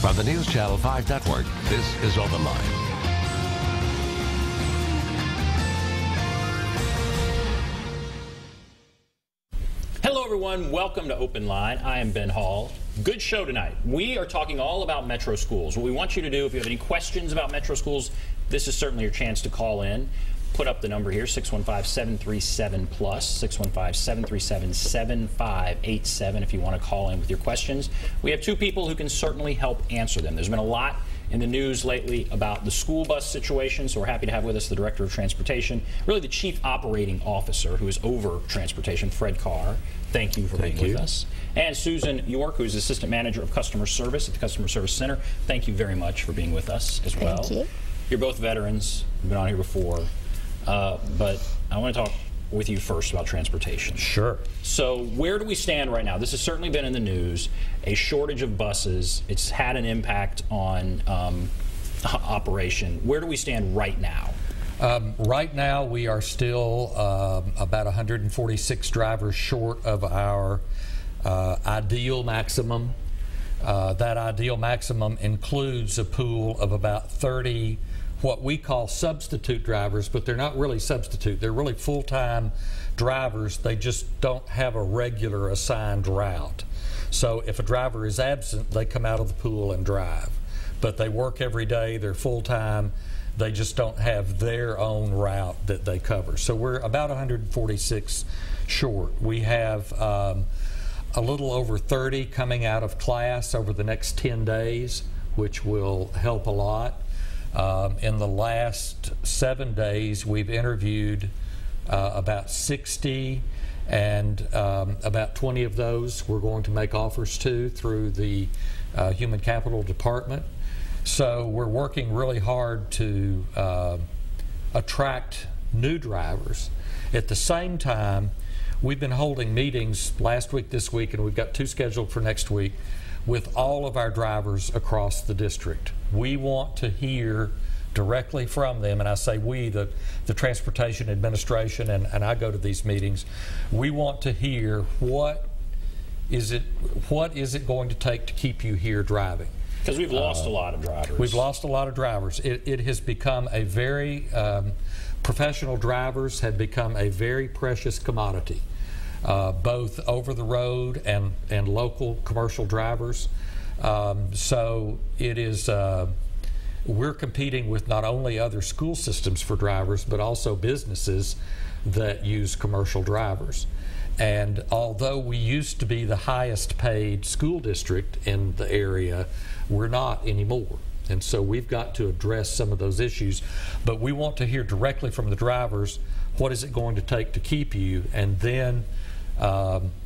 From the News Channel 5 Network, this is OpenLine. Hello everyone, welcome to OpenLine. I am Ben Hall. Good show tonight. We are talking all about metro schools. What we want you to do, if you have any questions about metro schools, this is certainly your chance to call in. Put up the number here, 615-737-PLUS, 615-737-7587 if you want to call in with your questions. We have two people who can certainly help answer them. There's been a lot in the news lately about the school bus situation, so we're happy to have with us the Director of Transportation, really the Chief Operating Officer who is over transportation, Fred Carr. Thank you for being with us. And Susan York, who's Assistant Manager of Customer Service at the Customer Service Center. Thank you very much for being with us as well. Thank you. You're both veterans. You've been on here before. But I want to talk with you first about transportation. Sure. So where do we stand right now? This has certainly been in the news, a shortage of buses. It's had an impact on operation. Where do we stand right now? Right now we are still about 146 drivers short of our ideal maximum. That ideal maximum includes a pool of about 30 what we call substitute drivers, but they're not really substitute. They're really full-time drivers. They just don't have a regular assigned route. So if a driver is absent, they come out of the pool and drive. But they work every day, they're full-time, they just don't have their own route that they cover. So we're about 146 short. We have a little over 30 coming out of class over the next 10 days, which will help a lot. In the last 7 days, we've interviewed about 60, and about 20 of those we're going to make offers to through the Human Capital Department. So we're working really hard to attract new drivers. At the same time, we've been holding meetings last week, this week, and we've got 2 scheduled for next week with all of our drivers across the district. We want to hear directly from them, and I say we, the Transportation Administration, and I go to these meetings. We want to hear what is it going to take to keep you here driving. Because we've lost a lot of drivers. We've lost a lot of drivers. It has become a very, professional drivers have become a very precious commodity. Both over the road and local commercial drivers. So it is, we're competing with not only other school systems for drivers, but also businesses that use commercial drivers. And although we used to be the highest paid school district in the area, we're not anymore. And so we've got to address some of those issues. But we want to hear directly from the drivers, what is it going to take to keep you? And then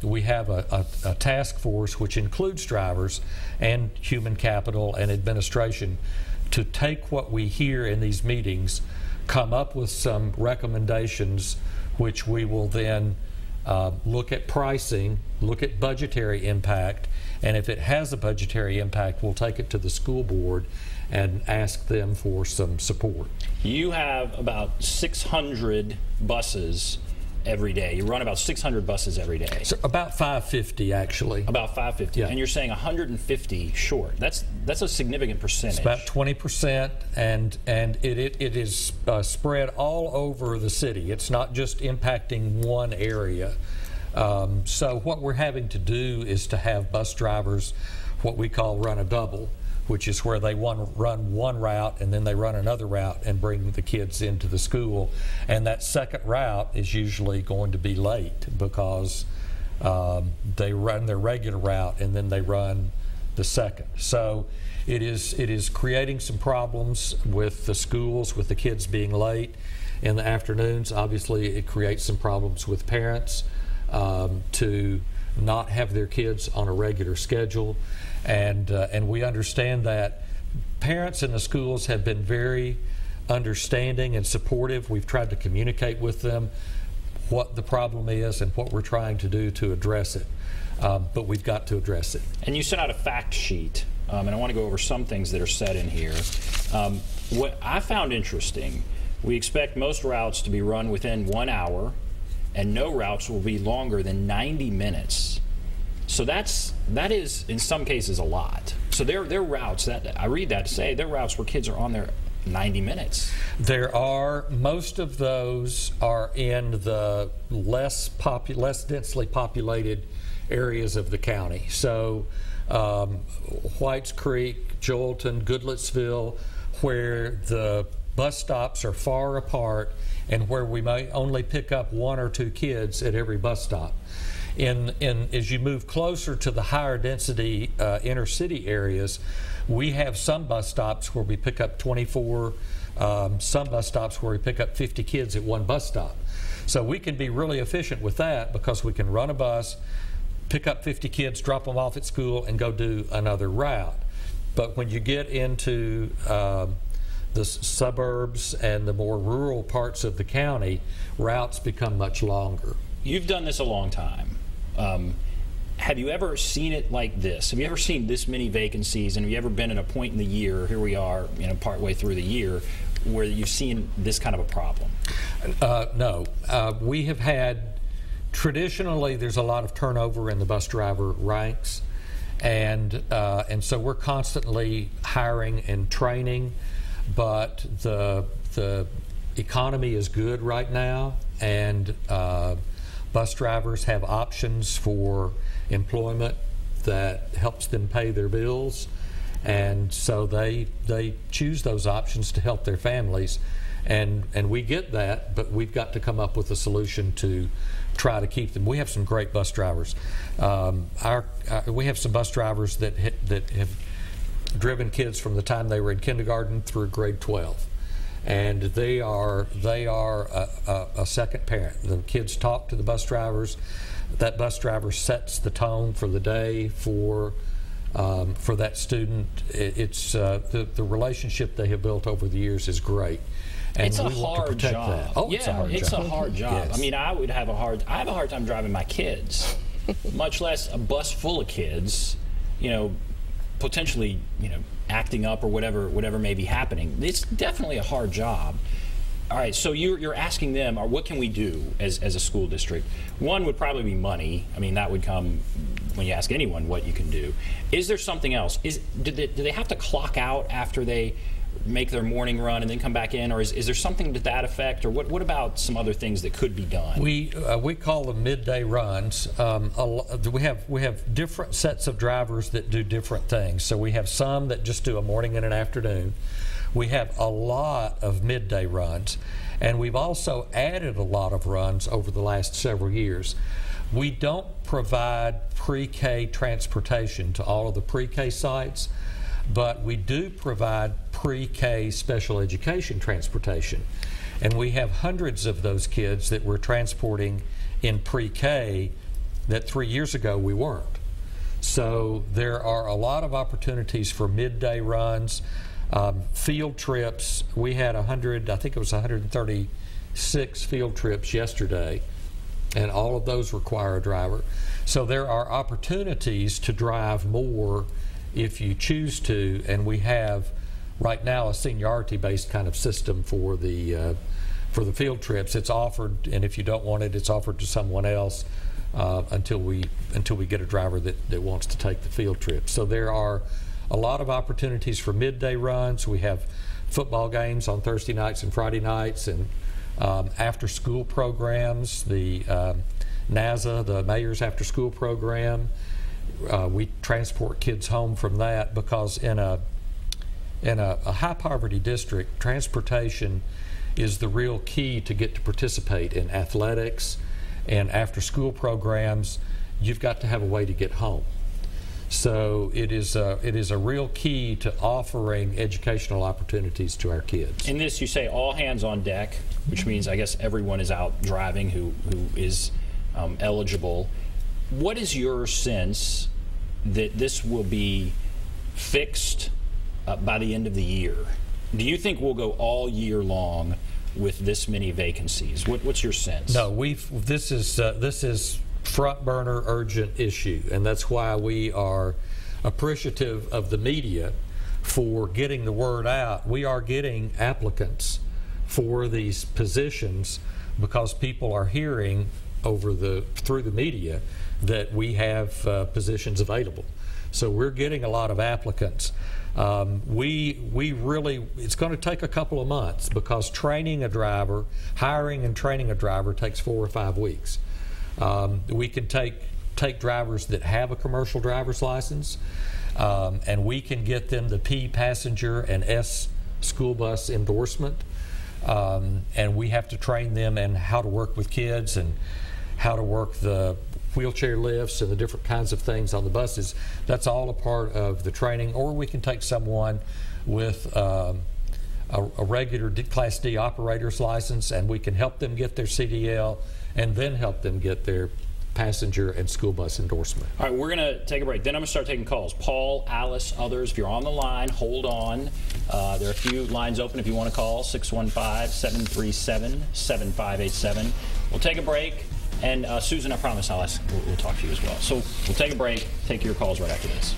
we have a task force which includes drivers and human capital and administration to take what we hear in these meetings, come up with some recommendations which we will then look at pricing, look at budgetary impact, and if it has a budgetary impact, we'll take it to the school board and ask them for some support. You have about 600 buses every day. You run about 600 buses every day. So about 550 actually. About 550, yeah. And you're saying 150 short. That's a significant percentage. It's about 20%, and it is spread all over the city. It's not just impacting one area. So what we're having to do is to have bus drivers, what we call run a double, which is where they run one route and then they run another route and bring the kids into the school. And that second route is usually going to be late because they run their regular route and then they run the second. So it is creating some problems with the schools, with the kids being late in the afternoons. Obviously, it creates some problems with parents to not have their kids on a regular schedule. And we understand that parents in the schools have been very understanding and supportive. We've tried to communicate with them what the problem is and what we're trying to do to address it. But we've got to address it. And you sent out a fact sheet, and I want to go over some things that are said in here. What I found interesting, we expect most routes to be run within 1 hour, and no routes will be longer than 90 minutes. So that is, in some cases, a lot. So their routes, that I read that to say, their routes where kids are on there 90 minutes. There are, most of those are in the less densely populated areas of the county. So Whites Creek, Joelton, Goodlettsville, where the bus stops are far apart and where we may only pick up 1 or 2 kids at every bus stop. As you move closer to the higher density inner city areas, we have some bus stops where we pick up 24, some bus stops where we pick up 50 kids at one bus stop. So we can be really efficient with that because we can run a bus, pick up 50 kids, drop them off at school, and go do another route. But when you get into the suburbs and the more rural parts of the county, routes become much longer. You've done this a long time. Have you ever seen it like this? Have you ever seen this many vacancies? And have you ever been at a point in the year, here we are, partway through the year, where you've seen this kind of a problem? No. We have had, traditionally, there's a lot of turnover in the bus driver ranks. And so we're constantly hiring and training, but the economy is good right now, and bus drivers have options for employment that helps them pay their bills, and so they choose those options to help their families, and we get that, but we've got to come up with a solution to try to keep them. We have some great bus drivers. We have some bus drivers that have driven kids from the time they were in kindergarten through grade 12. And they are a second parent. The kids talk to the bus drivers. That bus driver sets the tone for the day for that student. It's the relationship they have built over the years is great. And it's a we want to hard protect job. that. Oh, yeah, it's a hard job. Yes. I mean, I have a hard time driving my kids, much less a bus full of kids, potentially, acting up or whatever may be happening. It's definitely a hard job. All right, so you're asking them, or what can we do as a school district? One would probably be money. I mean, that would come when you ask anyone what you can do. Is there something else? Do they have to clock out after they make their morning run and then come back in, or is there something to that effect, or what about some other things that could be done? We call them midday runs. We have different sets of drivers that do different things. So we have some that just do a morning and an afternoon. We have a lot of midday runs, and we've also added a lot of runs over the last several years. We don't provide pre-K transportation to all of the pre-K sites, but we do provide pre-K special education transportation. And we have hundreds of those kids that we're transporting in pre-K that 3 years ago we weren't. So there are a lot of opportunities for midday runs, field trips. We had 136 field trips yesterday, and all of those require a driver. So there are opportunities to drive more if you choose to, and we have right now a seniority-based kind of system for the field trips. It's offered, and if you don't want it, it's offered to someone else until we get a driver that wants to take the field trip. So there are a lot of opportunities for midday runs. We have football games on Thursday nights and Friday nights, and after-school programs. The NASA, the mayor's after-school program. We transport kids home from that because in a high poverty district, transportation is the real key to get to participate in athletics and after school programs. You've got to have a way to get home. So it is a real key to offering educational opportunities to our kids. In this, you say all hands on deck, which means I guess everyone is out driving who is eligible. What is your sense that this will be fixed by the end of the year? Do you think we'll go all year long with this many vacancies? What's your sense? No, this is front burner urgent issue, and that's why we are appreciative of the media for getting the word out. We are getting applicants for these positions because people are hearing through the media that we have positions available. So we're getting a lot of applicants. We really, it's going to take a couple of months because training a driver, hiring and training a driver takes 4 or 5 weeks. We can take drivers that have a commercial driver's license, and we can get them the P passenger and S school bus endorsement, and we have to train them in how to work with kids and how to work the wheelchair lifts and the different kinds of things on the buses. That's all a part of the training. Or we can take someone with a regular Class D operator's license, and we can help them get their CDL and then help them get their passenger and school bus endorsement. All right, we're going to take a break. Then I'm going to start taking calls. Paul, Alice, others, if you're on the line, hold on. There are a few lines open if you want to call, 615-737-7587. We'll take a break. And Susan, I promise we'll talk to you as well. So we'll take a break, take your calls right after this.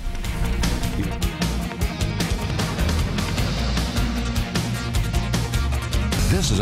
This is